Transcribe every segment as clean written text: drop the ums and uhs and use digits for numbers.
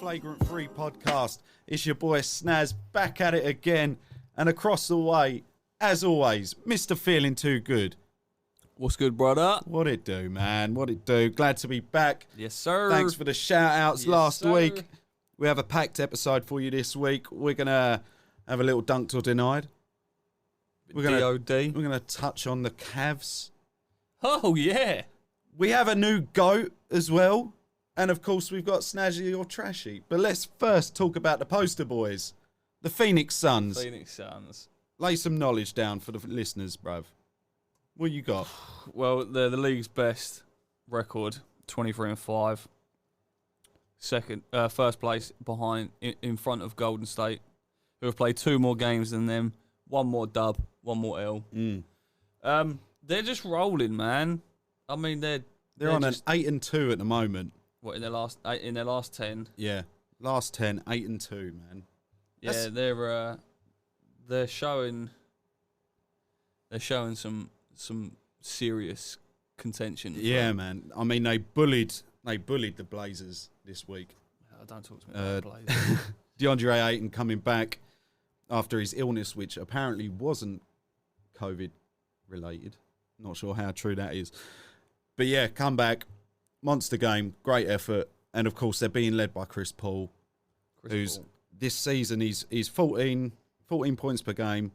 Flagrant 3 podcast. It's your boy Snazz back at it again. And across the way, as always, Mr. Feeling Too Good. What's good, brother? What it do, man? What it do? Glad to be back. Yes, sir. Thanks for the shout-outs last week. We have a packed episode for you this week. We're going to have a little dunked or denied. We're going to touch on the Cavs. Oh, yeah. We have a new GOAT as well. And, of course, we've got Snazzy Or Trashy. But let's first talk about the poster boys. The Phoenix Suns. Phoenix Suns. Lay some knowledge down for the listeners, bruv. What you got? Well, they're the league's best record, 23-5. First place in front of Golden State, who have played 2 more games than them, 1 more dub, 1 more L. They're just rolling, man. I mean, they're on just, an 8-2 at the moment. What, in their last 10? Yeah, last 10, 8-2, man. Yeah, they're showing some serious contention. Yeah, man. I mean, they bullied the Blazers this week. Don't talk to me about Blazers. DeAndre Ayton coming back after his illness, which apparently wasn't COVID related. Not sure how true that is. But yeah, come back. Monster game. Great effort. And of course, they're being led by Chris Paul. This season, he's 14 points per game.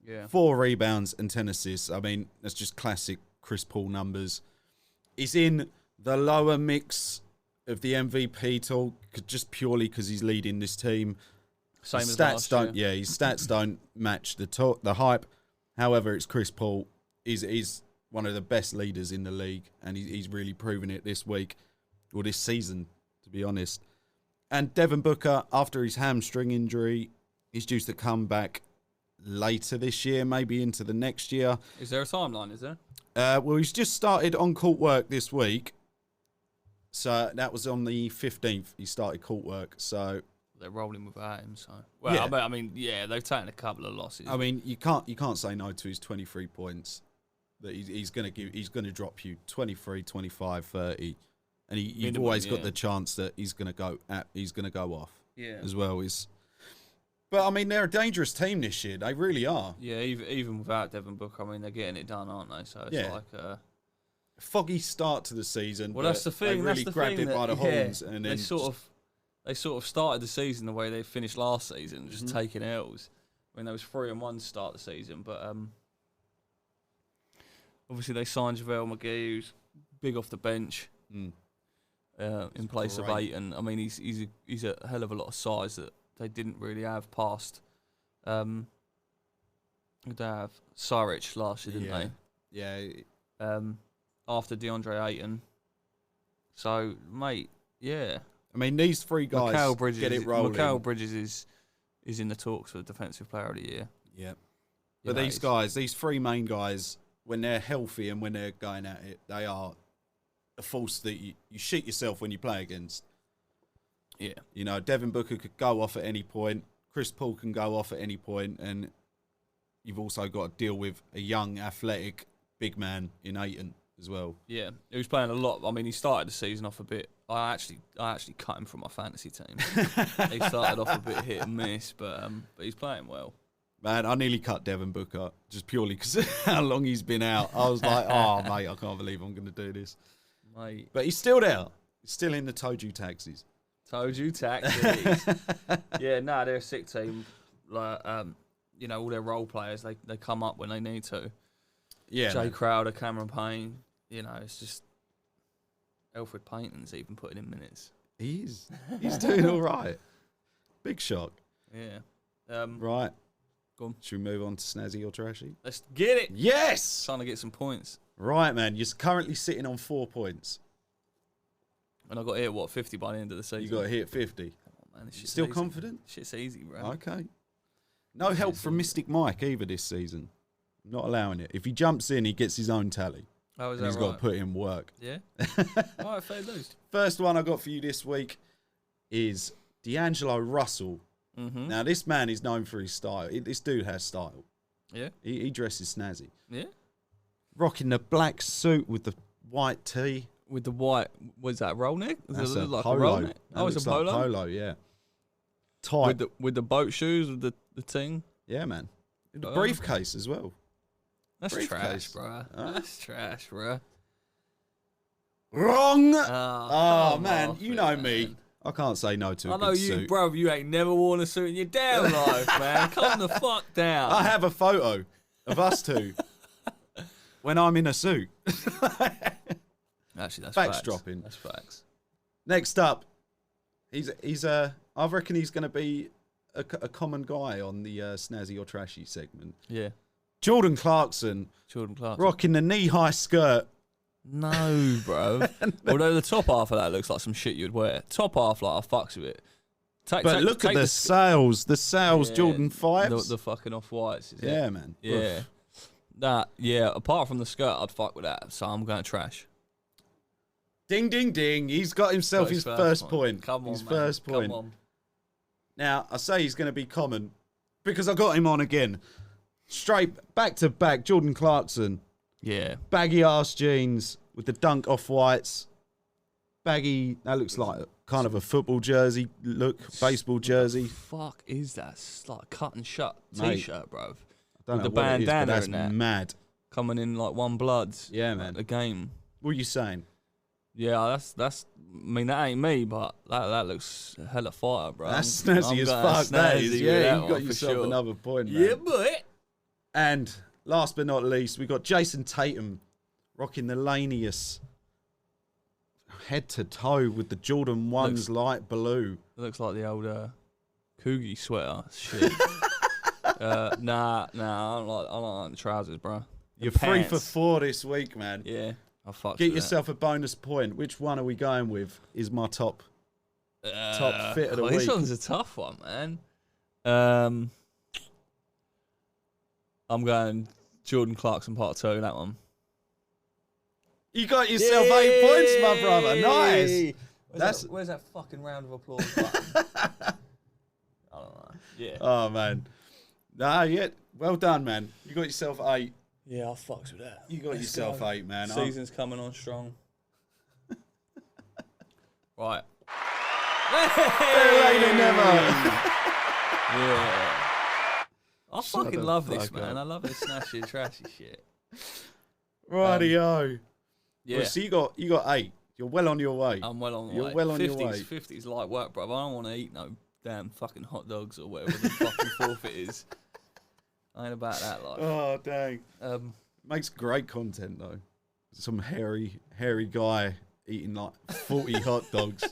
Yeah. 4 rebounds and 10 assists. I mean, that's just classic Chris Paul numbers. He's in the lower mix of the MVP talk just purely because he's leading this team. Same his as stats last year. Yeah, his stats don't match the hype. However, it's Chris Paul. He's one of the best leaders in the league, and he's really proven it this week, or this season, to be honest. And Devin Booker, after his hamstring injury, he's due to come back later this year, maybe into the next year. Is there a timeline, is there? Well, he's just started on-court work this week. So that was on the 15th. He started court work. So they're rolling without him. So well, yeah. I mean, yeah, they've taken a couple of losses. I mean, you can't say no to his 23 points. That he's going to drop you 23, 25, 30, and you've always got the chance that he's going to go off. Yeah. As well But I mean, they're a dangerous team this year. They really are. Yeah, even without Devin Booker, I mean, they're getting it done, aren't they? So it's like a foggy start to the season. Well, that's the thing. They really grabbed it by the horns, and then they sort of started the season the way they finished last season, just taking L's. I mean, there was 3-1 to start the season, but obviously they signed JaVale McGee, who's big off the bench, in place of Ayton. I mean, he's a hell of a lot of size that they didn't really have past. They have Saric last year, didn't they? Yeah. After DeAndre Ayton. So, mate, yeah. I mean, these 3 guys get it rolling. Mikal Bridges is in the talks for Defensive Player of the Year. Yeah. But these guys, these 3 main guys, when they're healthy and when they're going at it, they are a force that you shit yourself when you play against. Yeah. You know, Devin Booker could go off at any point. Chris Paul can go off at any point. And you've also got to deal with a young, athletic, big man in Ayton as well. Yeah. He was playing a lot. I mean, he started the season off a bit. I actually cut him from my fantasy team. He started off a bit hit and miss, but he's playing well. Man, I nearly cut Devin Booker just purely because how long he's been out. I was like, oh, mate, I can't believe I'm going to do this. Mate. But he's still there. He's still in the Told You taxis. Told you taxis. Yeah, they're a sick team. Like, all their role players, they come up when they need to. Yeah. Jay Crowder, Cameron Payne. It's just Alfred Payton's even putting in minutes. He is. He's doing all right. Big shock. Yeah. Right. Go on. Should we move on to Snazzy or Trashy? Let's get it. Yes. Trying to get some points. Right, man. You're currently sitting on 4 points. And I got to hit 50 by the end of the season. You got to hit 50. Come on, man. Still easy. Confident? Shit's easy, bro. Okay. No help from Mystic Mike either this season. I'm not allowing it. If he jumps in, he gets his own tally. Oh, is that he's got to put in work. Yeah. All right, fair dues. First one I got for you this week is D'Angelo Russell. Mm-hmm. Now, this man is known for his style. This dude has style. Yeah. He dresses snazzy. Yeah. Rocking the black suit with the white tee. with the white, was that roll neck? That's Does it a look like polo. a roll neck? That Oh, it's a looks like polo? polo, yeah. Tight. With the boat shoes, with the thing? Yeah, man. The briefcase as well. That's Briefcase. trash, bruh. That's trash, bruh. Wrong! Oh, man, off you it, know man. me. I can't say no to a I know good you, suit. bruv. You ain't never worn a suit in your damn life, man. Calm the fuck down. I have a photo of us two when I'm in a suit. Actually, that's Facts facts. dropping. That's facts. Next up, I reckon he's going to be a common guy on the Snazzy Or Trashy segment. Yeah. Jordan Clarkson, rocking the knee-high skirt. No, bro. Although the top half of that looks like some shit you'd wear. Top half, like, I fucks with it. Look at the sales. The sales, yeah, Jordan 5s. The fucking off-whites. Yeah, man. Yeah. Yeah, apart from the skirt, I'd fuck with that. So I'm going trash. Ding, ding, ding. He's got himself his first point. Come on, his man. first point. Come on. Now, I say he's going to be common because I got him on again. Straight back to back, Jordan Clarkson. Yeah. Baggy ass jeans with the dunk off-whites. Baggy, that looks like kind of a football jersey look, baseball jersey. What the fuck is that? It's like a cut and shut Mate, t-shirt, bruv. I don't With know the what it is, but bandana that's in that. mad. Coming in like one bloods. Yeah, man. The game. What are you saying? Yeah, that's. I mean, that ain't me, but that looks hella fire, bro. That's snazzy as fuck. That is. Yeah, you got yourself another point, man. Yeah, boy. And last but not least, we got Jason Tatum rocking the lanius head to toe with the Jordan 1s light blue. It looks like the old Coogie sweater. Shit. Nah, I don't like the trousers, bro. You're 3 for 4 this week, man. Yeah, I fucked Get with yourself a bonus point. Which one are we going with? Is my top fit of the week? This one's a tough one, man. I'm going Jordan Clarkson part 2, that one. You got yourself 8 points, my brother. Nice. Where's that fucking round of applause button? I don't know. Yeah. Oh, man. Nah, yeah. Well done, man. You got yourself 8. Yeah, I fucks with that. You got yourself 8, man. Season's coming on strong. Right. Better late than never. Yeah. I Shut fucking the love this, fuck man. up. I love this snatchy, trashy shit. Rightio. Yeah. Well, so you got 8. You're well on your way. I'm well on the way. You're well on your way. 50's light work, bro. I don't want to eat no damn fucking hot dogs or whatever the fucking forfeit is. I ain't about that life. Oh, dang. Makes great content, though. Some hairy guy eating like 40 hot dogs.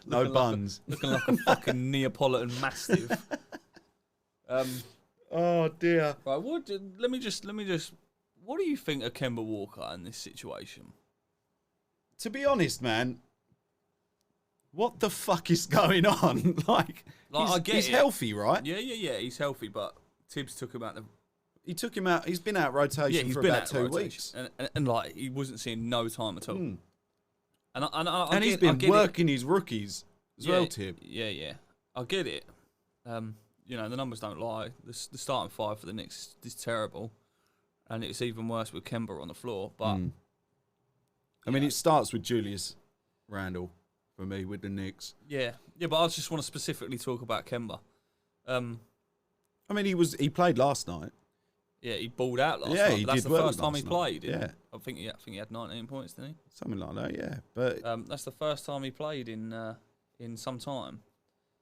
No buns. Looking like a fucking Neapolitan Mastiff. Oh, dear. Right, let me just. What do you think of Kemba Walker in this situation? To be honest, man, what the fuck is going on? I get he's it. healthy, right? Yeah, he's healthy, but Tibbs took him out the. He took him out. He's been out of rotation for about 2 weeks, and like he wasn't seeing no time at all. And he's been working his rookies as well, Tib. Yeah, I get it. You know, the numbers don't lie. The starting 5 for the Knicks is terrible, and it's even worse with Kemba on the floor. But I mean, it starts with Julius Randle for me with the Knicks. Yeah, but I just want to specifically talk about Kemba. I mean, he played last night. Yeah, he balled out last night. Yeah, That's the first time he played. Yeah, I think he had 19 points, didn't he? Something like that. Yeah, but that's the first time he played in some time.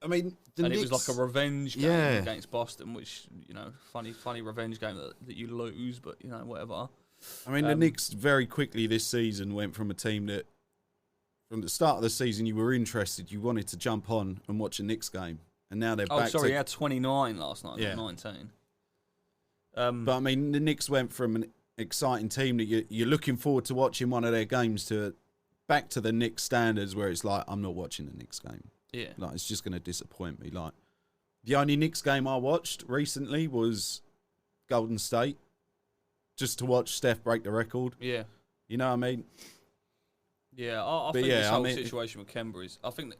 I mean, Knicks, it was like a revenge game against Boston, which, you know, funny revenge game that you lose, but, you know, whatever. I mean, the Knicks very quickly this season went from a team that, from the start of the season, you were interested, you wanted to jump on and watch a Knicks game, and now they're back. He had 29 last night, not 19. But I mean, the Knicks went from an exciting team that you're looking forward to watching one of their games to back to the Knicks standards where it's like, I'm not watching the Knicks game. Yeah. Like, it's just going to disappoint me. Like, the only Knicks game I watched recently was Golden State, just to watch Steph break the record. Yeah. You know what I mean? Yeah, I think this whole situation with Kemba is, I think that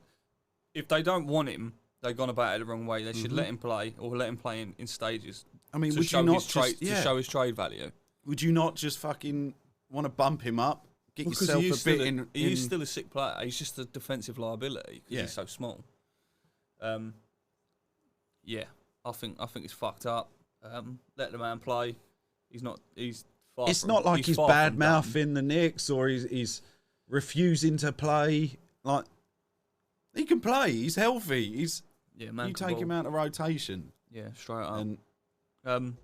if they don't want him, they've gone about it the wrong way. They should let him play, or let him play in stages. I mean, to would show you not his to show his trade value? Would you not just fucking want to bump him up, get yourself a bit in. He is still a sick player. He's just a defensive liability because he's so small. Yeah, I think it's fucked up. Let the man play. He's not. It's not like he's bad mouthing the Knicks or he's refusing to play. Like, he can play. He's healthy. You take him out of rotation. Yeah, straight up. And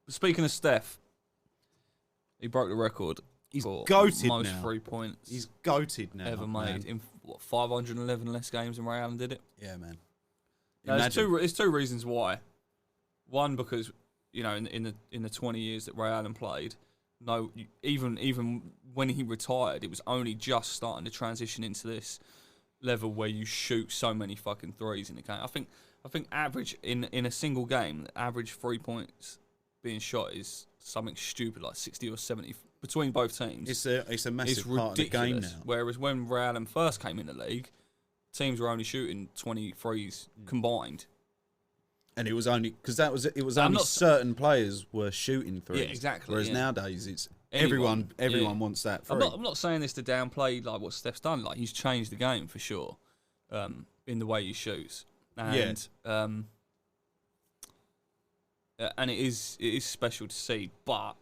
speaking of Steph, he broke the record. He's goated most now. 3 points. He's goated now. Ever made in 511 less games than Ray Allen did it. Yeah, man. There's two reasons why. One, because in the 20 years that Ray Allen played, even when he retired, it was only just starting to transition into this level where you shoot so many fucking threes in the game. I think average in a single game, average 3 points being shot is something stupid like 60 or 70 between both teams. It's a massive part of the game now. Whereas when Ray Allen first came in the league, teams were only shooting 20 threes combined. And it was only because it was only certain players were shooting threes. Yeah, exactly. Whereas nowadays it's everyone wants that three. I'm not saying this to downplay like what Steph's done. Like, he's changed the game for sure, in the way he shoots. And and it is special to see. But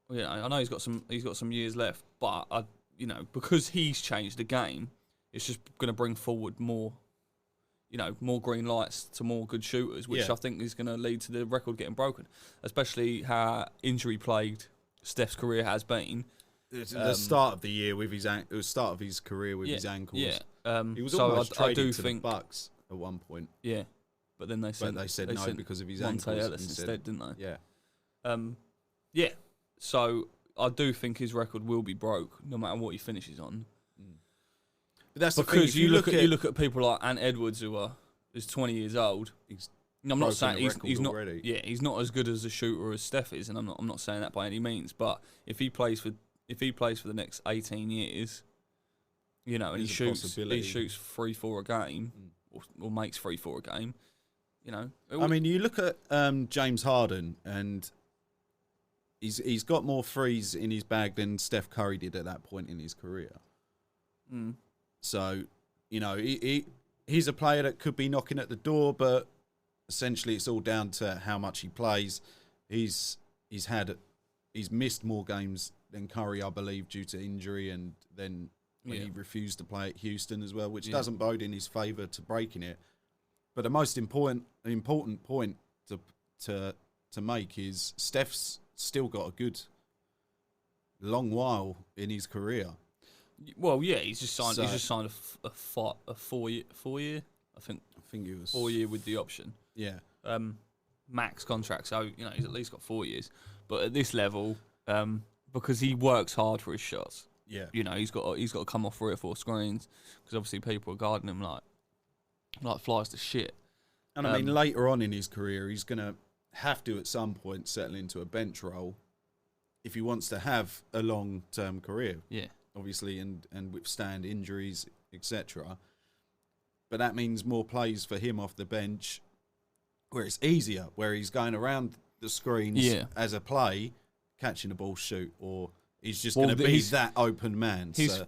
I know he's got some years left. But because he's changed the game, it's just going to bring forward more. More green lights to more good shooters, which I think is going to lead to the record getting broken, especially how injury-plagued Steph's career has been. The start of the year with start of his career with his ankles. Yeah, he was almost traded to the Bucks at one point. Yeah, but then they said no because of his ankles. Ellis instead, didn't they? Yeah. Yeah. So I do think his record will be broke, no matter what he finishes on. But that's because you look at people like Ant Edwards who's 20 years old. I'm not saying he's not. Already. Yeah, he's not as good as a shooter as Steph is, and I'm not saying that by any means. But if he plays for the next 18 years, and he shoots 3-4 a game, or makes 3-4 a game, I mean, you look at James Harden, and he's got more threes in his bag than Steph Curry did at that point in his career. So, he's a player that could be knocking at the door, but essentially it's all down to how much he plays. He's missed more games than Curry, I believe, due to injury, and then when he refused to play at Houston as well, which doesn't bode in his favour to breaking it. But the most important point to make is Steph's still got a good long while in his career. Well, yeah, he's just signed a 4 year. I think it was 4 year with the option. Yeah. Max contract, so he's at least got 4 years. But at this level, because he works hard for his shots. Yeah. He's got to come off 3 or 4 screens because obviously people are guarding him like flies to shit. And I mean, later on in his career, he's gonna have to at some point settle into a bench role if he wants to have a long-term career. Yeah. Obviously, and withstand injuries, etc. But that means more plays for him off the bench, where it's easier, where he's going around the screens as a play, catching the ball, shoot, or he's just going to be that open man. The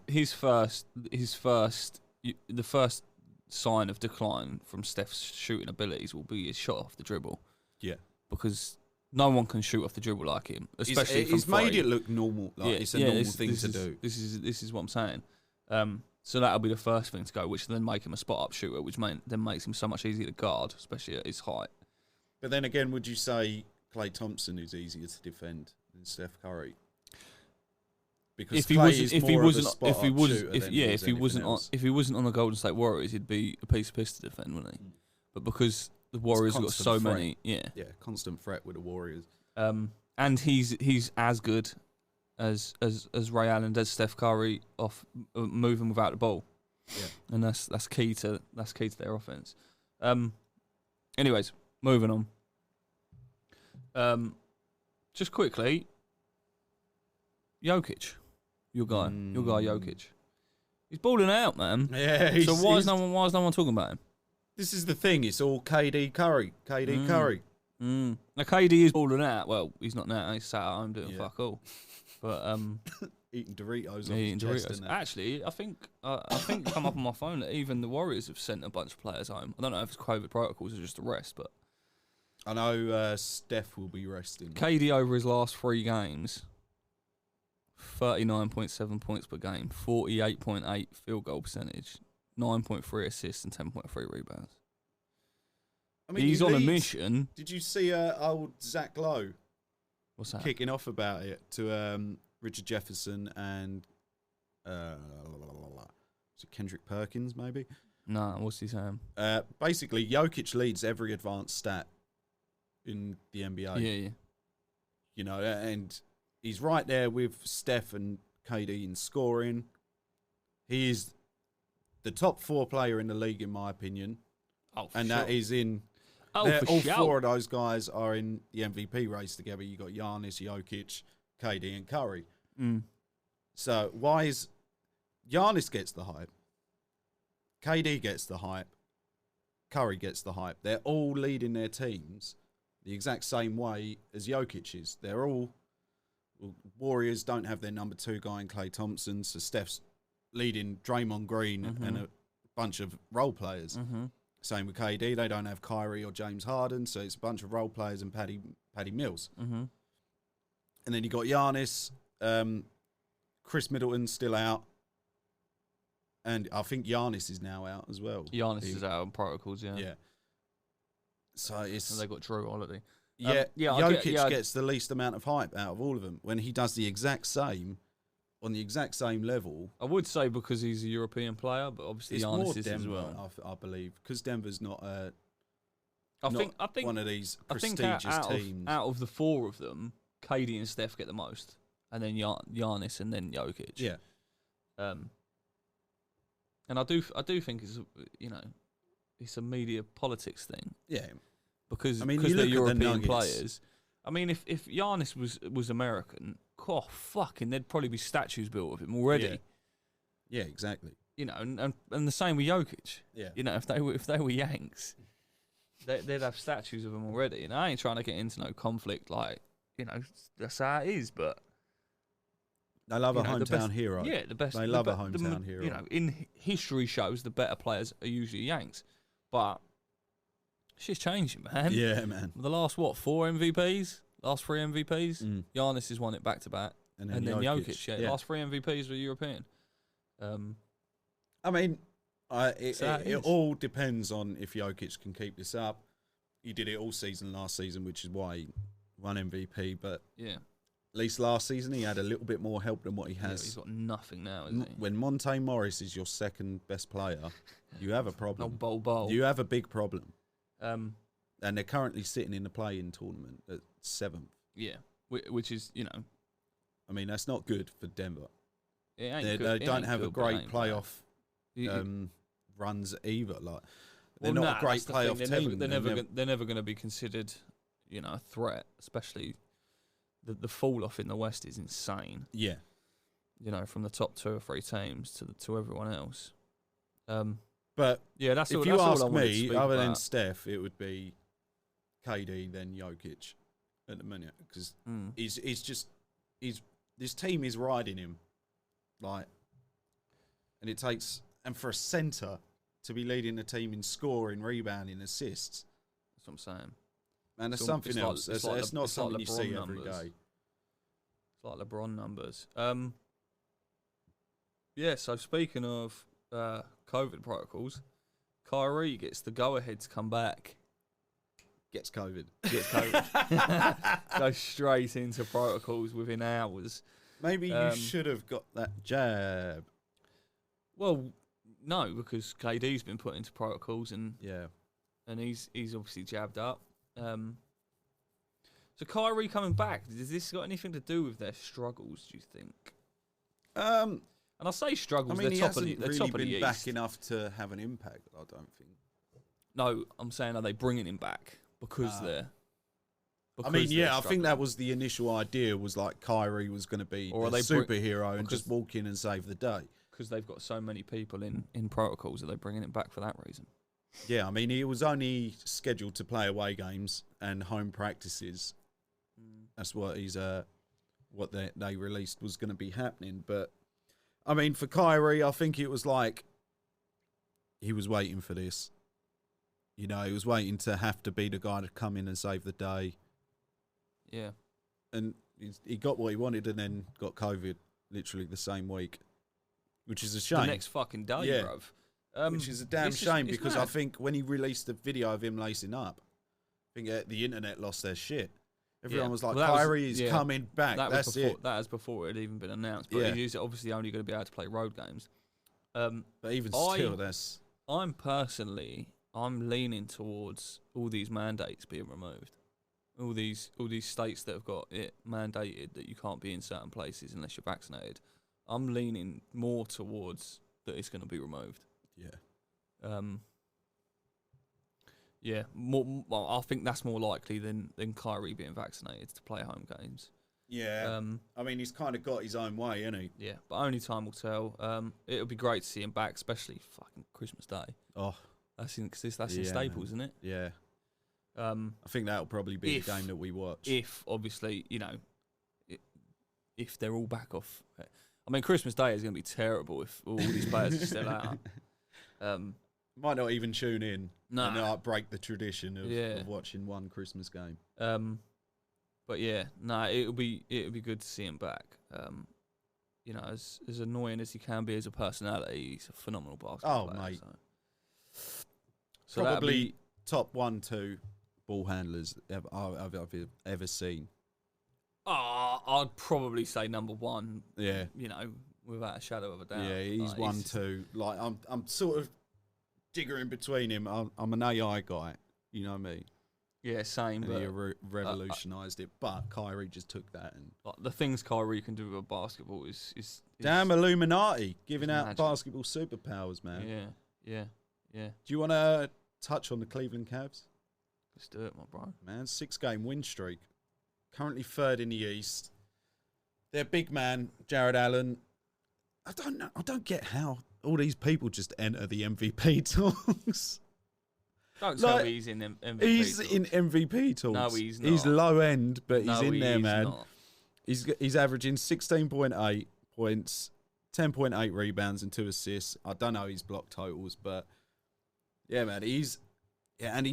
first sign of decline from Steph's shooting abilities will be his shot off the dribble. Yeah, because no one can shoot off the dribble like him, especially from he's made it look normal. It's a normal thing to do. This is what I'm saying. So that'll be the first thing to go, which then make him a spot-up shooter, which then makes him so much easier to guard, especially at his height. But then again, would you say Klay Thompson is easier to defend than Steph Curry? Because if he wasn't on the Golden State Warriors, he'd be a piece of piss to defend, wouldn't he? But because the Warriors have got so many, constant threat with the Warriors. And he's as good as Ray Allen, as Steph Curry off moving without the ball. Yeah, and that's key to their offense. Anyways, moving on. Just quickly, Jokic, your guy Jokic, he's balling out, man. Yeah. So why is no one talking about him? This is the thing. It's all KD Curry. Curry. Now KD is balling out. Well, he's not now. He's sat at home doing fuck all. But eating Doritos. Eating Doritos. Actually, I think it come up on my phone that even the Warriors have sent a bunch of players home. I don't know if it's COVID protocols or just a rest, but I know Steph will be resting. KD over his last 3 games, 39.7 points per game, 48.8 field goal percentage, 9.3 assists and 10.3 rebounds. I mean, he's on a mission. Did you see old Zach Lowe? What's that? Kicking off about it to Richard Jefferson and is it Kendrick Perkins, maybe? Nah, what's he saying? Basically, Jokic leads every advanced stat in the NBA. Yeah. You know, and he's right there with Steph and KD in scoring. He is the top 4 player in the league, in my opinion. Oh, and sure. that is in... all 4 of those guys are in the MVP race together. You got Giannis, Jokic, KD, and Curry. So why is Giannis gets the hype? KD gets the hype. Curry gets the hype. They're all leading their teams the exact same way as Jokic is. They're all Warriors don't have their number 2 guy in Klay Thompson, so Steph's leading Draymond Green and a bunch of role players. Same with KD. They don't have Kyrie or James Harden, so it's a bunch of role players and Patty Mills. And then you got Giannis, Chris Middleton's still out, and I think Giannis is now out as well. Giannis is out on protocols, yeah. Yeah. So it's... And they got Drew Holiday. Jokic gets the least amount of hype out of all of them when he does the exact same on the exact same level. I would say because he's a European player, but obviously it's Giannis more is Denver, as well. I believe, because Denver's not I think one of these prestigious teams. Out of the 4 of them, KD and Steph get the most, and then Giannis and then Jokic. Yeah. And I do think it's it's a media politics thing. Yeah. Because I mean, they're European players. I mean, if Giannis was American, fucking, there'd probably be statues built of him already. Yeah, exactly. You know, and the same with Jokic. Yeah. You know, if they were Yanks, they'd have statues of him already. And I ain't trying to get into no conflict, like, you know, that's how it is, but they love a hometown hero. Yeah, the best. They love a hometown hero. You know, in history shows the better players are usually Yanks, but shit's changing, man. Yeah, man. The last 4 MVPs, last 3 MVPs, Giannis has won it back to back, and then Jokic. Yeah, last 3 MVPs were European. I mean, it all depends on if Jokic can keep this up. He did it all season last season, which is why he won MVP. But yeah, at least last season he had a little bit more help than what he has. Yeah, he's got nothing now, isn't he? When Monte Morris is your second best player, you have a problem. Bowl. You have a big problem. And they're currently sitting in the play-in tournament at 7th. Yeah, which is, you know, I mean, that's not good for Denver. They don't have a great playoff runs either. Like, they're not a great playoff team. They're never going to be considered, you know, a threat. Especially the fall off in the West is insane. Yeah, you know, from the top 2 or 3 teams to everyone else. But yeah, that's if you ask me, other than Steph, it would be KD then Jokic at the minute, because this team is riding him, like, and it takes, and for a centre to be leading the team in scoring, rebounding, assists. That's what I'm saying. Man, there's something else. It's not something you see every day. It's like LeBron numbers. Yeah. So speaking of COVID protocols, Kyrie gets the go-ahead to come back. Gets COVID. Goes straight into protocols within hours. Maybe you should have got that jab. Well, no, because KD's been put into protocols and he's obviously jabbed up. So Kyrie coming back, does this got anything to do with their struggles, do you think? And I say struggles, I mean, they're top of the East. Been back enough to have an impact, I don't think. No, I'm saying, are they bringing him back because they're... I mean, yeah, I think that was the initial idea, was like Kyrie was going to be a superhero and just walk in and save the day. Because they've got so many people in protocols, are they bringing him back for that reason? Yeah, I mean, he was only scheduled to play away games and home practices. That's what he's what they released was going to be happening. But I mean, for Kyrie, I think it was like he was waiting for this. You know, he was waiting to have to be the guy to come in and save the day. Yeah. And he got what he wanted and then got COVID literally the same week, which is a shame. The next fucking day, yeah. bruv. Which is a damn shame because I think when he released the video of him lacing up, I think the internet lost their shit. Everyone was like, Kyrie is coming back. That's it. That was before it had even been announced. But he's obviously only going to be able to play road games. But even still, I'm leaning towards all these mandates being removed. All these states that have got it mandated that you can't be in certain places unless you're vaccinated. I'm leaning more towards that it's going to be removed. Yeah. Yeah. Well, I think that's more likely than Kyrie being vaccinated to play home games. Yeah. I mean, he's kind of got his own way, hasn't he? Yeah, but only time will tell. It'll be great to see him back, especially fucking Christmas Day. Oh, that's in Staples, isn't it? Yeah. I think that'll probably be the game that we watch. If obviously, if they're all back off. I mean, Christmas Day is going to be terrible if all these players are still out. Might not even tune in. No. And like break the tradition of watching one Christmas game. But yeah, it'll be good to see him back. As annoying as he can be as a personality, he's a phenomenal basketball player. Mate. So probably top 1-2 ball handlers I've ever seen. I'd probably say number one. Yeah. Without a shadow of a doubt. Yeah, he's 1-2. Like I'm sort of jiggering between him. I'm an AI guy. You know me. Yeah, same. And he revolutionised it, but Kyrie just took that and the things Kyrie can do with basketball is damn Illuminati giving out magic. Basketball superpowers, man. Yeah. Do you want to touch on the Cleveland Cavs? Let's do it, my bro. Man, 6-game win streak. Currently third in the East. Their big man, Jared Allen. I don't know. I don't get how all these people just enter the MVP talks. Don't tell me he's in MVP He's talks. in MVP talks. No, he's not. He's low end, but he's in there, man. Not. He's averaging 16.8 points, 10.8 rebounds, and 2 assists. I don't know his block totals, but yeah, man, he's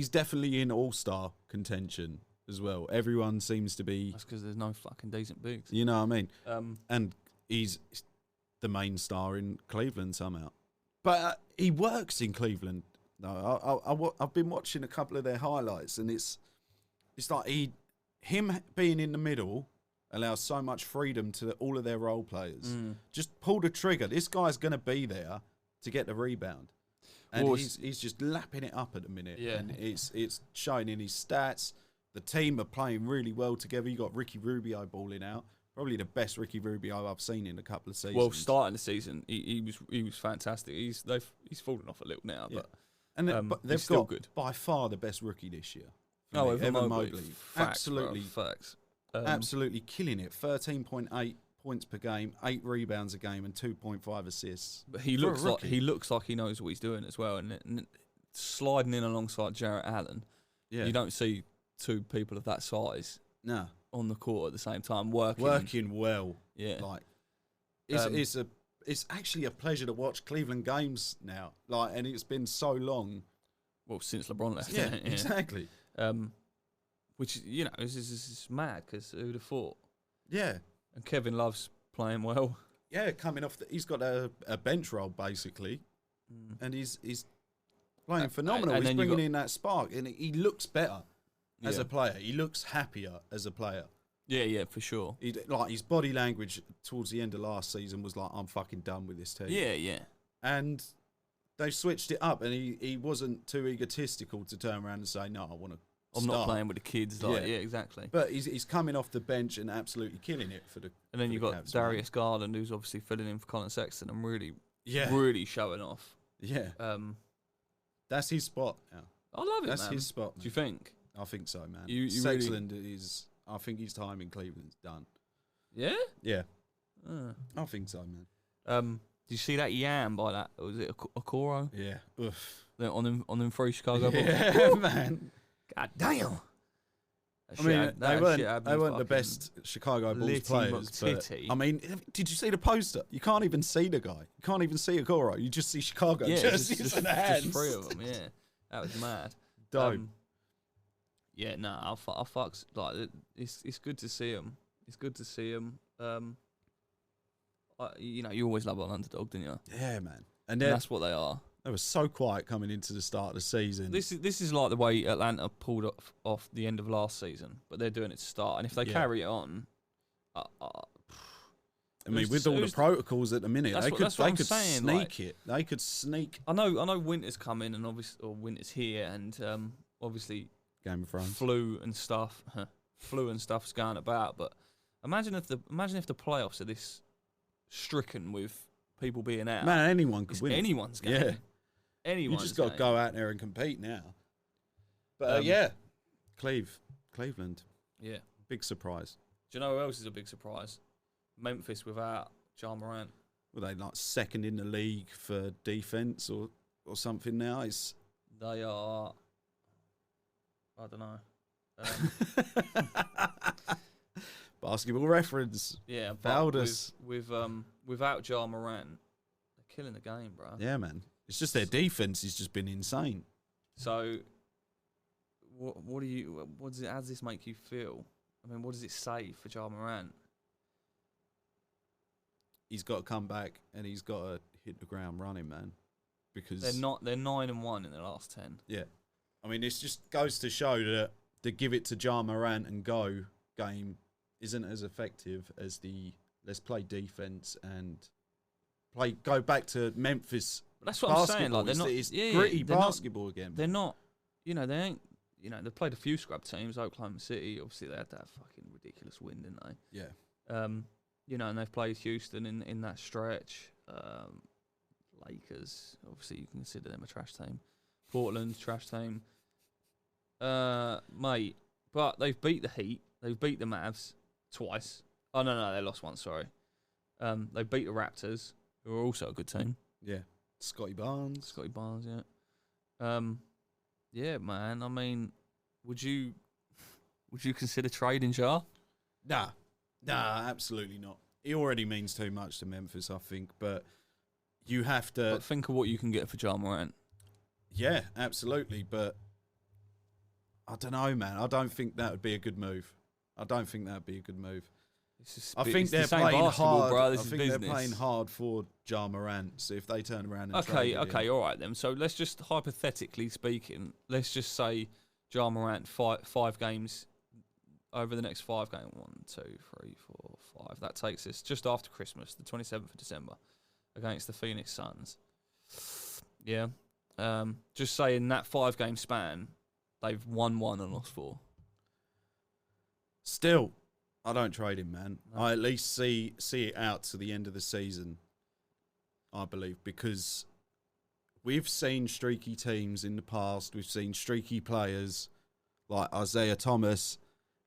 definitely in All-Star contention as well. Everyone seems to be. That's because there's no fucking decent bigs. You know what I mean? And he's the main star in Cleveland somehow. But he works in Cleveland. No, I've been watching a couple of their highlights, and it's like him being in the middle allows so much freedom to all of their role players. Just pull the trigger. This guy's going to be there to get the rebound. And he's just lapping it up at the minute. Yeah. And it's showing in his stats. The team are playing really well together. You got Ricky Rubio balling out. Probably the best Ricky Rubio I've seen in a couple of seasons. Well, starting the season, he was fantastic. He's fallen off a little now, but they've got good. By far the best rookie this year. Evan Mobley. Facts, facts. Absolutely killing it. 13.8 points per game, 8 rebounds a game, and 2.5 assists. But he looks like he knows what he's doing as well. And sliding in alongside Jarrett Allen, you don't see two people of that size on the court at the same time working well. Yeah, like it's actually a pleasure to watch Cleveland games now. Like, and it's been so long. Well, since LeBron left. Yeah, exactly. Which is mad because who'd have thought? Yeah. And Kevin Love's playing well. Yeah, coming off, he's got a bench role basically, and he's playing phenomenal. He's bringing in that spark, and he looks better as a player. He looks happier as a player. Yeah, for sure. His body language towards the end of last season was like, I'm fucking done with this team. Yeah. And they switched it up, and he wasn't too egotistical to turn around and say, no, I'm not playing with the kids. Yeah, exactly. But he's coming off the bench and absolutely killing it for the. And then you've got Cavs, Darius Garland, who's obviously filling in for Colin Sexton and really showing off. Yeah. That's his spot now. I love it, That's man. his spot. Do you think? I think so, man. Sexton is. I think his time in Cleveland's done. Yeah. Yeah. I think so, man. Did you see that yam by that? Was it Okoro? Yeah. Oof. On them free Chicago balls. Yeah, man. God damn. I mean, they weren't the best Chicago Bulls players. But, I mean, did you see the poster? You can't even see the guy. You can't even see Agoro. You just see Chicago jerseys in the hands. Just three of them, yeah. That was mad. Dope. Yeah, no, I fucks like it's good to see him. It's good to see him. You know, you always love an underdog, didn't you? Yeah, man. And that's what they are. They were so quiet coming into the start of the season. This is like the way Atlanta pulled off the end of last season, but they're doing it to start. And if they carry it on, I mean, with all the protocols at the minute, they could sneak it. They could sneak. I know winter's coming, and obviously, or winter's here, and obviously, Game of Thrones, flu and stuff's going about. But imagine if the playoffs are this stricken with people being out. Man, anyone could win. Anyone's game. Yeah. You just got to go out there and compete now. But Cleveland. Yeah. Big surprise. Do you know who else is a big surprise? Memphis without Ja Morant. Were they like second in the league for defense or something now? They are. I don't know. Basketball reference. Yeah, but without Ja Morant, they're killing the game, bro. Yeah, man. It's just their defense has just been insane. So, how does this make you feel? I mean, what does it say for Ja Morant? He's got to come back and he's got to hit the ground running, man. Because they're 9-1 in their last 10. Yeah, I mean, this just goes to show that the give it to Ja Morant and go game isn't as effective as the let's play defense and go back to Memphis. That's what I'm saying. Like, they're not. It's gritty basketball again. They're not. You know, they ain't. You know, they've played a few scrub teams. Oklahoma City, obviously, they had that fucking ridiculous win, didn't they? Yeah. You know, and they've played Houston in that stretch. Lakers, obviously, you can consider them a trash team. Portland, trash team. Mate, but they've beat the Heat. They've beat the Mavs twice. Oh no, they lost once. Sorry. They beat the Raptors, who are also a good team. Yeah. Scotty Barnes, yeah. Yeah, man. I mean, would you consider trading Ja? Nah, absolutely not. He already means too much to Memphis, I think. But you have to think of what you can get for Ja Morant. Yeah, absolutely. But I don't know, man. I don't think that would be a good move. I think they're playing hard. Bro. I think they're playing hard for Ja Morant. So if they turn around and trade him, all right then. So let's just hypothetically speaking, let's just say Ja Morant five games over the next 5 games. 1, 2, 3, 4, 5. That takes us just after Christmas, the 27th of December, against the Phoenix Suns. Yeah. Just say in that 5-game span, they've won 1 and lost 4. Still, I don't trade him, man. No. I at least see it out to the end of the season, I believe, because we've seen streaky teams in the past. We've seen streaky players like Isaiah Thomas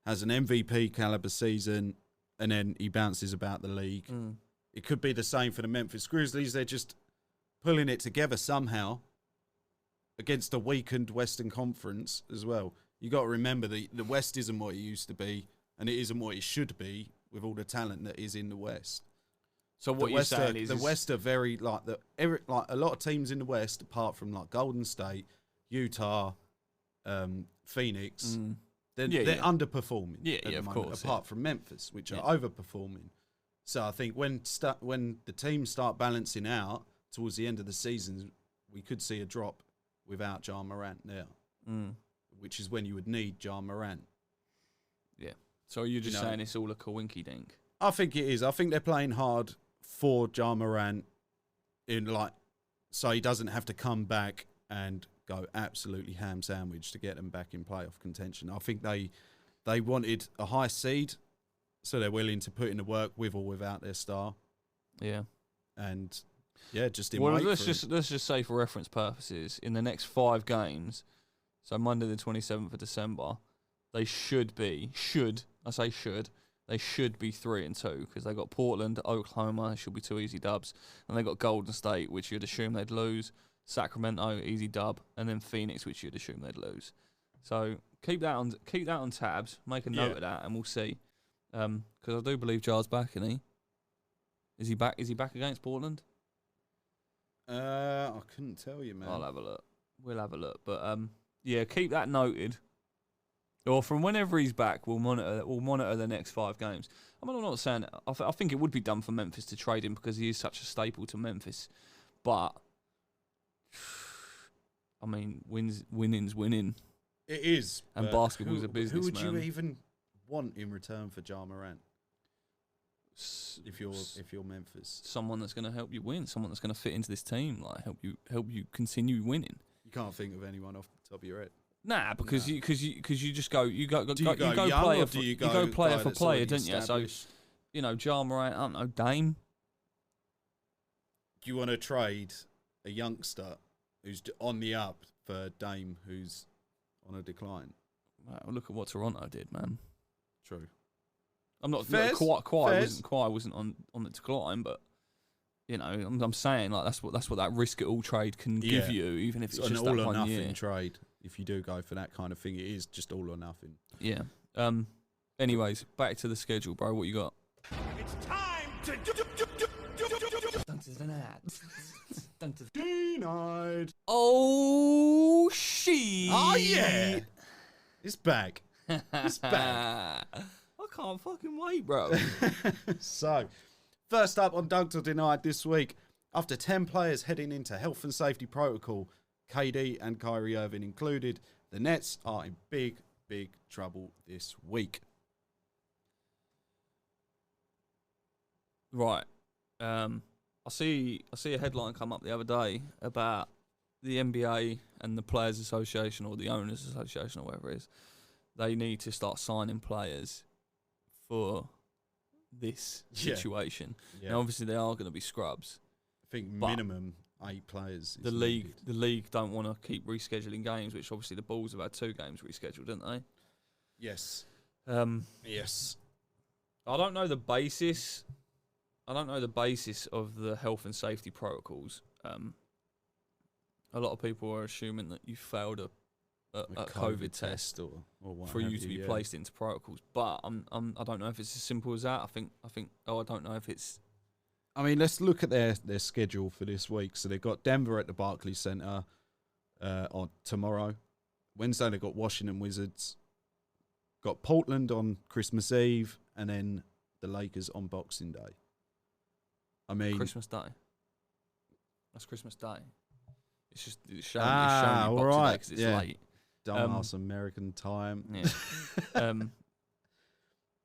has an MVP caliber season and then he bounces about the league. It could be the same for the Memphis Grizzlies. They're just pulling it together somehow against a weakened Western Conference as well. You got to remember the West isn't what it used to be, and it isn't what it should be with all the talent that is in the West. So what you're saying is the West are very like a lot of teams in the West, apart from like Golden State, Utah, Phoenix. They're underperforming. Yeah, of course. Apart from Memphis, which are overperforming. So I think when the teams start balancing out towards the end of the season, we could see a drop without Ja Morant there, which is when you would need Ja Morant. Yeah. So you're just saying it's all a coinky dink? I think it is. I think they're playing hard for Ja Morant so he doesn't have to come back and go absolutely ham sandwich to get them back in playoff contention. I think they wanted a high seed, so they're willing to put in the work with or without their star. Yeah. And just in let's just say for reference purposes, in the next 5 games, so Monday the 27th of December, they should be 3-2 because they got Portland, Oklahoma, it should be 2 easy dubs, and they got Golden State, which you'd assume they'd lose, Sacramento, easy dub, and then Phoenix, which you'd assume they'd lose. So keep that on tabs. Make a note of that, and we'll see. Because I do believe Jar's back, isn't he? Is he back? Is he back against Portland? I couldn't tell you, man. I'll have a look. We'll have a look. But yeah, keep that noted. Or from whenever he's back, we'll monitor the next 5 games. I mean, I'm not saying I think it would be done for Memphis to trade him because he is such a staple to Memphis. But I mean, winning's winning. It is. And basketball's a business. Who would man. you even want in return for Ja Morant? If you're Memphis, someone that's going to help you win, someone that's going to fit into this team, like help you continue winning. You can't think of anyone off the top of your head. Nah, because you just go player for player, don't you? So Ja Morant, I don't know, Dame. Do you want to trade a youngster who's on the up for Dame who's on a decline? Well, look at what Toronto did, man. True. I'm not Kawhi wasn't on the decline, but I'm saying like that's what that risk it all trade can give you, even if it's just an that all or 1 nothing year. trade. If you do go for that kind of thing, it is just all or nothing. Yeah. Anyways, back to the schedule, bro. What you got? It's time to Denied. Oh shit! Oh yeah, it's back. It's back. I can't fucking wait, bro. So, first up on Dunked or Denied this week, after 10 players heading into health and safety protocol, KD and Kyrie Irving included, the Nets are in big, big trouble this week. Right. I see a headline come up the other day about the NBA and the Players Association or the Owners Association or whatever it is. They need to start signing players for this situation. Yeah. Now, obviously, they are going to be scrubs. I think minimum 8 players. The league don't want to keep rescheduling games, which obviously the Bulls have had 2 games rescheduled, didn't they? Yes. Yes. I don't know the basis. Of the health and safety protocols. A lot of people are assuming that you failed a COVID test or what for you to be placed into protocols, but I don't know if it's as simple as that. I don't know if it's. I mean, let's look at their schedule for this week. So they've got Denver at the Barclays Center on tomorrow. Wednesday they've got Washington Wizards. Got Portland on Christmas Eve, and then the Lakers on Boxing Day. I mean, Christmas Day. That's Christmas Day. It's showing me Boxing Day because it's late. Dumbass American time. Yeah.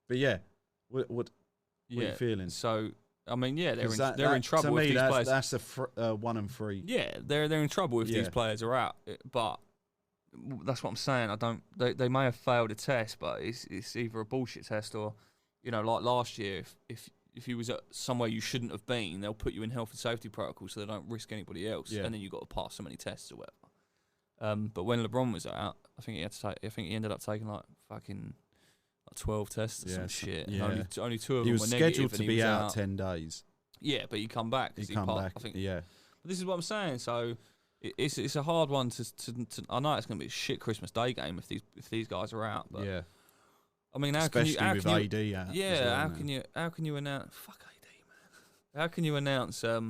But yeah, what are you feeling? So I mean, yeah, they're in trouble. To me, if these players, that's a 1 and 3. Yeah, they're in trouble if these players are out. But that's what I'm saying. They may have failed a test, but it's either a bullshit test or, like last year, if you was at somewhere you shouldn't have been, they'll put you in health and safety protocols so they don't risk anybody else, and then you got to pass so many tests or whatever. But when LeBron was out, I think he ended up taking like 12 tests or some shit. Yeah. And only 2 of them were negative. He was scheduled to be out 10 days. Yeah, but he come back. He come back. I think. Yeah. But this is what I'm saying. So it's a hard one to I know it's going to be a shit Christmas Day game if these guys are out. But yeah. I mean, especially with AD out. Yeah. Well, how can you announce? Fuck AD, man. How can you announce? How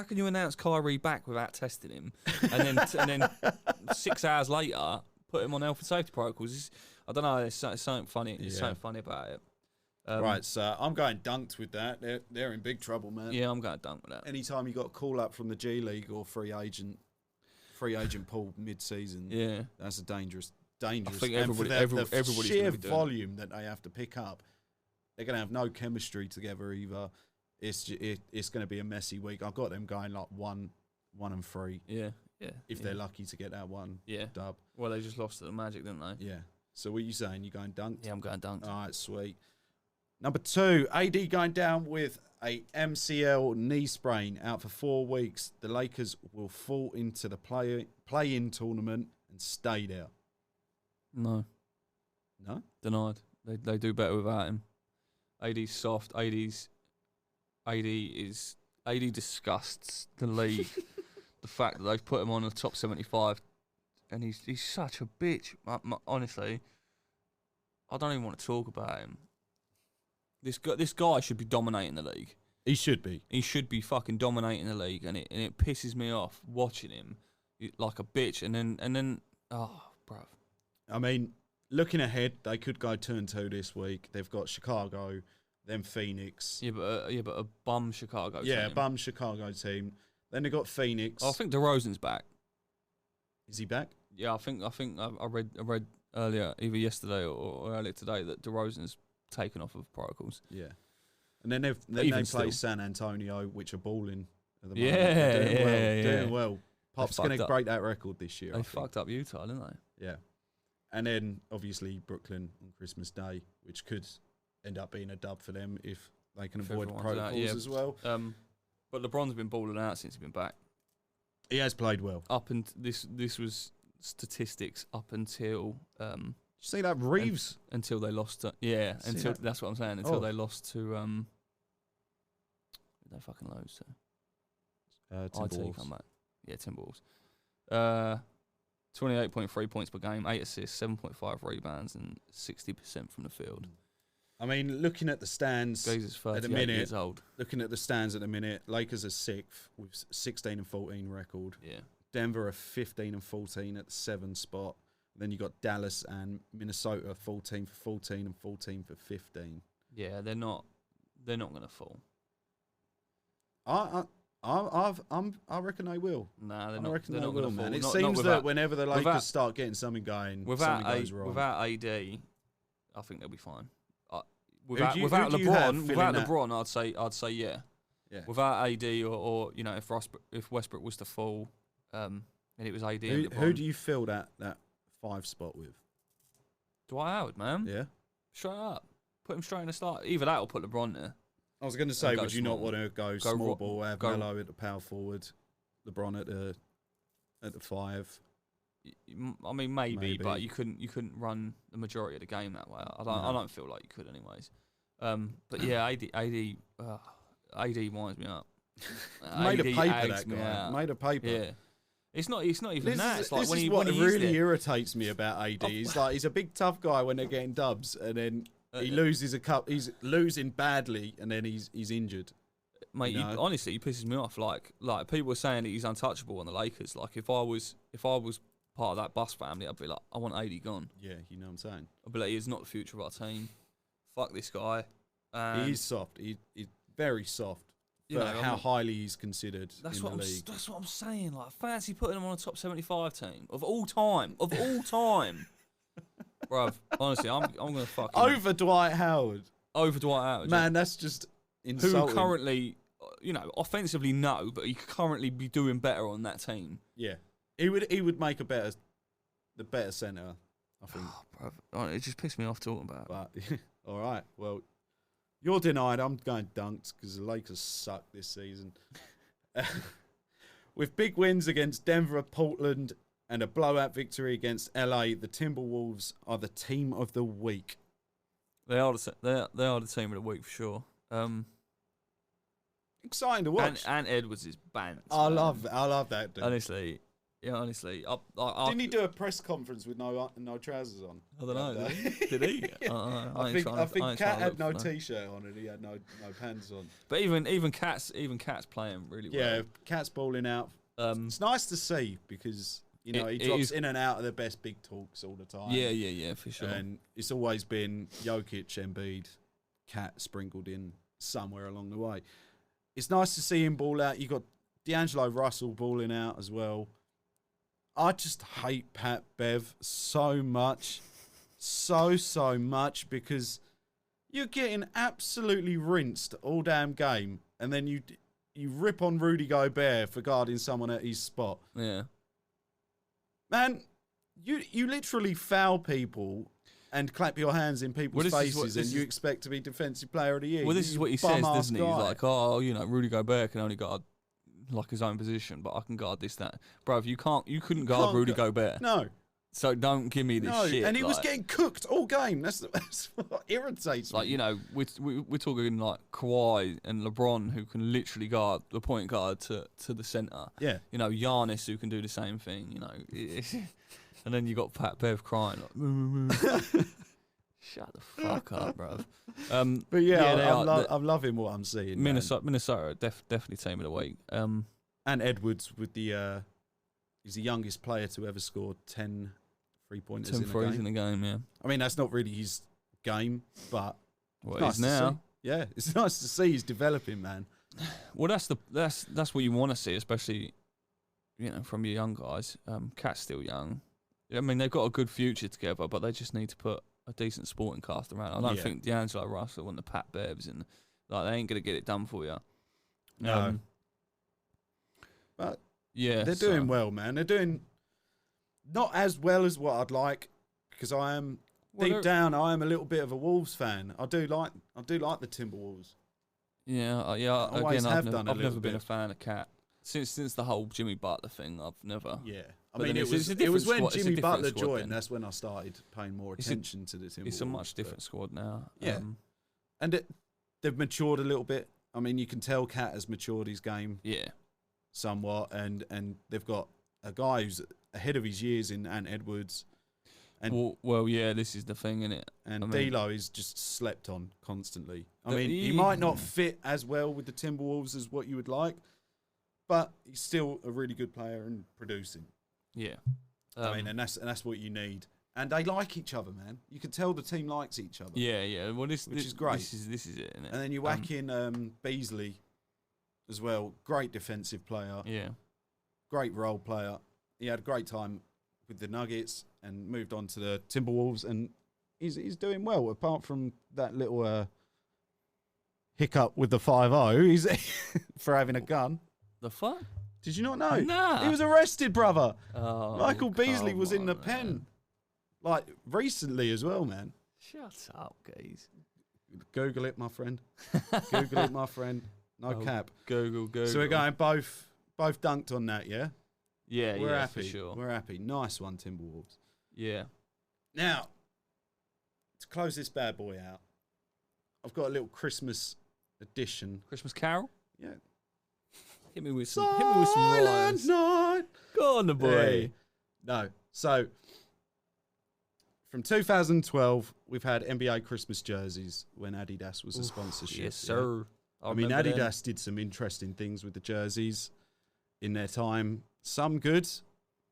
can you announce Kyrie back without testing him, and then 6 hours later put him on health and safety protocols? I don't know. It's something funny. There's something funny about it. Right, so I'm going dunked with that. They're in big trouble, man. Yeah, I'm going dunked with that. Anytime you got a call up from the G League or free agent pool mid-season, that's a dangerous. I think everybody's sheer be doing volume that they have to pick up, they're going to have no chemistry together either. It's going to be a messy week. I've got them going like 1 and 3. Yeah. If they're lucky to get that one dub. Well, they just lost to the Magic, didn't they? Yeah. So what are you saying? You going dunked? Yeah, I'm going dunked. All right, sweet. Number 2, AD going down with a MCL knee sprain, out for 4 weeks. The Lakers will fall into the play-in tournament and stay there. No. Denied. They do better without him. AD's soft. AD disgusts the league. The fact that they've put him on a top 75 and he's such a bitch. Honestly, I don't even want to talk about him. This guy should be dominating the league. He should be. He should be fucking dominating the league, and it pisses me off watching him like a bitch. And then, oh, bruv. I mean, looking ahead, they could go 2-2 this week. They've got Chicago, then Phoenix. Yeah, but a bum Chicago team. Yeah, a bum Chicago team. Then they got Phoenix. Oh, I think DeRozan's back. Is he back? Yeah, I think I read earlier, either yesterday or earlier today, that DeRozan's taken off of protocols. Yeah. And then they play San Antonio, which are balling at the moment. Yeah, doing well. Pop's going to break that record this year. They fucked up Utah, didn't they? Yeah. And then, obviously, Brooklyn on Christmas Day, which could end up being a dub for them if they can avoid protocols as well. But LeBron's been balling out since he's been back. He has played well. This was statistics up until... Did you see that Reeves? Until they lost to... Yeah, that's what I'm saying. Until they lost to... Who did they fucking lose to? Timberwolves. Come back. Yeah, Timberwolves. 28.3 points per game, 8 assists, 7.5 rebounds, and 60% from the field. I mean, looking at the stands at the minute, years old. Lakers are 6th with 16-14 record. Yeah. Denver are 15-14 at the 7th spot. Then you got Dallas and Minnesota 14 for 14 and 14 for 15. Yeah, they're not going to fall. I reckon they will. Nah, I reckon they not will, going to man. fall. It seems that whenever the Lakers start getting something going, something goes wrong. Without AD, I think they'll be fine. Without LeBron, I'd say yeah. Yeah. Without AD or if Westbrook was to fall, and it was AD and LeBron. Who do you fill that 5 spot with? Dwight Howard, man. Yeah. Straight up. Put him straight in the start. Either that or put LeBron there. I was going to say, would you not want to go small ball, have Melo at the power forward, LeBron at the 5? I mean, maybe, but you couldn't run the majority of the game that way. I don't feel like you could, anyways. But yeah, AD winds me up. Made a paper, that guy. Made a paper. Yeah. It's not even that. It's like this is what really irritates me about AD. He's a big tough guy when they're getting dubs, and then he loses a cup. He's losing badly, and then he's injured. Mate, honestly, he pisses me off. Like people were saying that he's untouchable on the Lakers. Like if I was part of that bus family, I'd be like, I want AD gone. Yeah, you know what I'm saying. I'd be like, he's not the future of our team. Fuck this guy. He is soft. He's very soft. For how highly he's considered in the league. That's what I'm saying. Like, fancy putting him on a top 75 team of all time. Of all time. Bruv, honestly, I'm going to fucking... Over Dwight Howard. Man, that's just insulting. Who currently, offensively, no, but he could currently be doing better on that team. Yeah. He would make the better centre, I think. Oh, bruv, it just pissed me off talking about it. But, all right, well... You're denied. I'm going Dunks because the Lakers suck this season. With big wins against Denver, Portland, and a blowout victory against LA, the Timberwolves are the team of the week. They are the team of the week for sure. Exciting to watch. And Edwards is banned. I love that dude. Honestly. Yeah, honestly. Didn't he do a press conference with no trousers on? I don't know. Did he? I think Cat had no t-shirt on and he had no pants on. But even Cat's playing really well. Yeah, Cat's balling out. It's nice to see because he drops in and out of the best big talks all the time. Yeah, for sure. And it's always been Jokic, Embiid, Cat sprinkled in somewhere along the way. It's nice to see him ball out. You got D'Angelo Russell balling out as well. I just hate Pat Bev so much. So much because you're getting absolutely rinsed all damn game and then you rip on Rudy Gobert for guarding someone at his spot. Yeah. Man, you literally foul people and clap your hands in people's faces and you expect to be Defensive Player of the Year. Well, this is what he says, doesn't he? He's like, Rudy Gobert can only guard like his own position, but I can guard this, that. Bro, you couldn't guard Rudy Gobert. No. So don't give me this shit. And he was getting cooked all game. That's what irritates me. Like, we're talking like Kawhi and LeBron who can literally guard the point guard to the center. Yeah. Giannis who can do the same thing. And then you got Pat Bev crying like, shut the fuck up, bruv. But yeah, they are. I'm loving what I'm seeing. Minnesota, definitely team of the week. And Edwards with the he's the youngest player to ever score 10 3-pointers 10 threes in a game. Yeah. I mean, that's not really his game, but Well, nice he's now. to see. Yeah, it's nice to see he's developing, man. Well, that's what you want to see, especially from your young guys. Cat's still young. I mean, they've got a good future together, but they just need to put a decent sporting cast around. I don't think D'Angelo Russell and the Pat Bevs and they ain't gonna get it done for you. No. But yeah, they're doing well, man. They're doing not as well as what I'd like, because I am deep down. I am a little bit of a Wolves fan. I do like the Timberwolves. Yeah, yeah. Again, I've never been a fan of Cat since the whole Jimmy Butler thing. I've never. Yeah, I mean, it was when Jimmy Butler joined. That's when I started paying more attention to the Timberwolves. It's a much different squad now. Yeah, and they've matured a little bit. I mean, you can tell Cat has matured his game. Yeah. Somewhat, and they've got a guy who's ahead of his years in Ant Edwards. And well, yeah, this is the thing, innit? And D'Lo is just slept on constantly. I mean, he might not fit as well with the Timberwolves as what you would like, but he's still a really good player and producing. Yeah, I mean, and that's what you need. And they like each other, man. You can tell the team likes each other. Yeah. Well, which is great. This is it, innit? And then you whack in Beasley as well. Great defensive player. Yeah. Great role player. He had a great time with the Nuggets and moved on to the Timberwolves, and he's doing well. Apart from that little hiccup with the 5-0, he's for having a gun. The fuck? Did you not know? Nah. He was arrested, brother. Oh, Michael Beasley was in the man. pen, like recently as well, man. Shut up, guys. Google it, my friend. Google it, my friend. No cap. Google. So we're going both dunked on that, yeah? Yeah, we're happy. For sure. We're happy. Nice one, Timberwolves. Yeah. Now, to close this bad boy out, I've got a little Christmas edition. Christmas Carol? Yeah. Hit me with some rhymes. Night. Go on, the boy. Hey. No. So, from 2012, we've had NBA Christmas jerseys when Adidas was a sponsorship. Yes, sir. Yeah? I mean, Adidas did some interesting things with the jerseys in their time. Some good,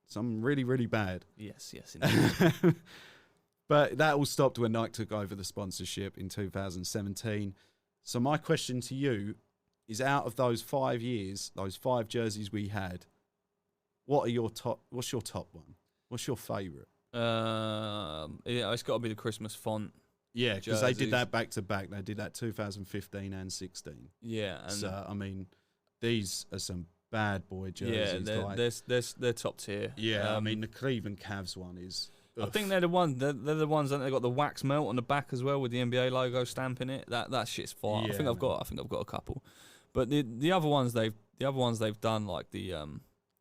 some really, really bad. Yes, indeed. But that all stopped when Nike took over the sponsorship in 2017. So my question to you is, out of those 5 years, those 5 jerseys we had, what's your top one? What's your favourite? It's got to be the Christmas font. Yeah, because they did that back to back. They did that 2015 and 16. Yeah, and so I mean, these are some bad boy jerseys. Yeah, they're top tier. Yeah, I mean the Cleveland Cavs one is. I think they're the ones. They're the ones that they got the wax melt on the back as well with the NBA logo stamping it. That shit's fire. Yeah, I think I've got a couple, but the other ones they've done, like the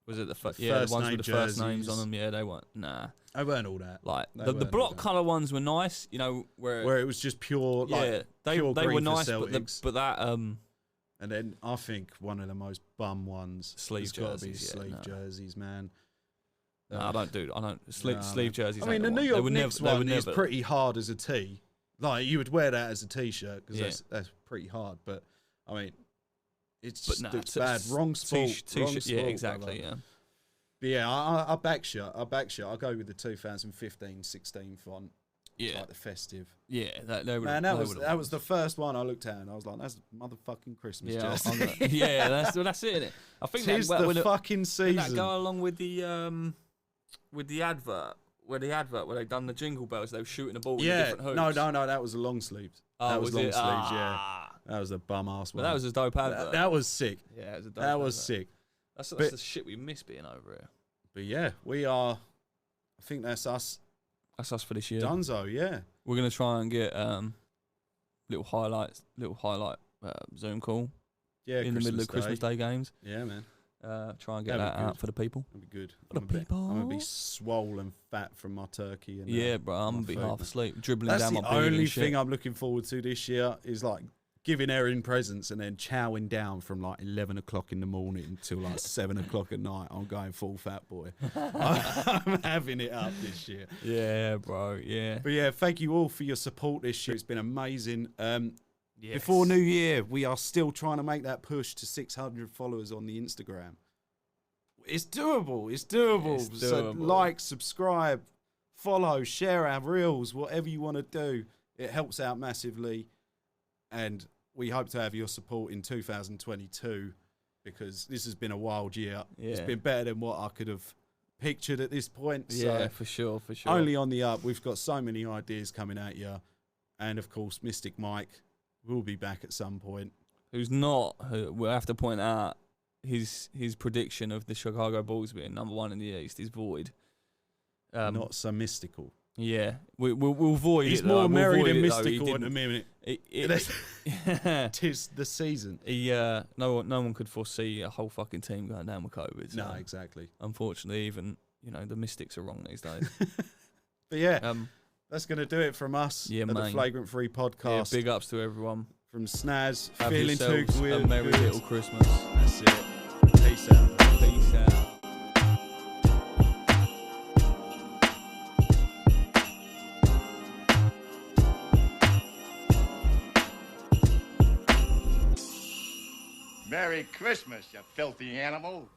was it the ones with the first names on them? Yeah, they weren't. Nah, they weren't all that. Like the block colour ones were nice. You know where it was just pure. Yeah, they were nice, but that And then I think one of the most bum ones sleeve jerseys. Jerseys, man. No, I don't sleeve jerseys. I mean, the New York Knicks one is pretty hard as a tee. Like you would wear that as a t-shirt because that's pretty hard. But I mean, it's bad. Wrong sport. Yeah, exactly. Yeah. But yeah, I back you. I'll go with the 2015-16 font. Yeah, like the festive. Yeah, that was the first one I looked at, and I was like, "That's motherfucking Christmas jersey." Yeah, that's it. Isn't I think that's the fucking season. Did that go along with the advert? Where they done the jingle bells, they were shooting the ball with different hoops. No, that was a long sleeved. That was long sleeves. Yeah, that was a bum ass one. But that was a dope advert. That was sick. Yeah, it was a dope. That was sick. That's the shit we miss being over here. But yeah, we are. I think that's us. That's us for this year. Dunzo, yeah. We're gonna try and get little highlight Zoom call. Yeah, in the middle of Christmas Day games. Yeah, man. Try and get that out for the people. That'd be good. For the people. I'm gonna be swollen fat from my turkey. And, bro, I'm gonna be half asleep, dribbling That's down my the beard only and shit. thing I'm looking forward to this year is like giving Erin presents and then chowing down from like 11 o'clock in the morning until like 7 o'clock at night. I'm going full fat boy. I'm having it up this year. Yeah, bro. Yeah. But yeah, thank you all for your support this year. It's been amazing. Yes. Before New Year, we are still trying to make that push to 600 followers on the Instagram. It's doable. It's doable. So like, subscribe, follow, share our reels, whatever you want to do. It helps out massively. And we hope to have your support in 2022 because this has been a wild year. Yeah. It's been better than what I could have pictured at this point. Yeah, for sure. Only on the up. We've got so many ideas coming at you. And, of course, Mystic Mike will be back at some point. We'll have to point out, his prediction of the Chicago Bulls being number 1 in the East is void. Not so mystical. Yeah, we'll void He's it. more though. merry than void mystical at the minute. Tis the season. No one could foresee a whole fucking team going down with COVID. So no, exactly. Unfortunately, even the Mystics are wrong these days. But yeah, that's going to do it from us at the Flagrant Free podcast. Yeah, big ups to everyone. From Snazz, Have feeling too a merry little Christmas. That's it. Peace out. Peace out. Merry Christmas, you filthy animal.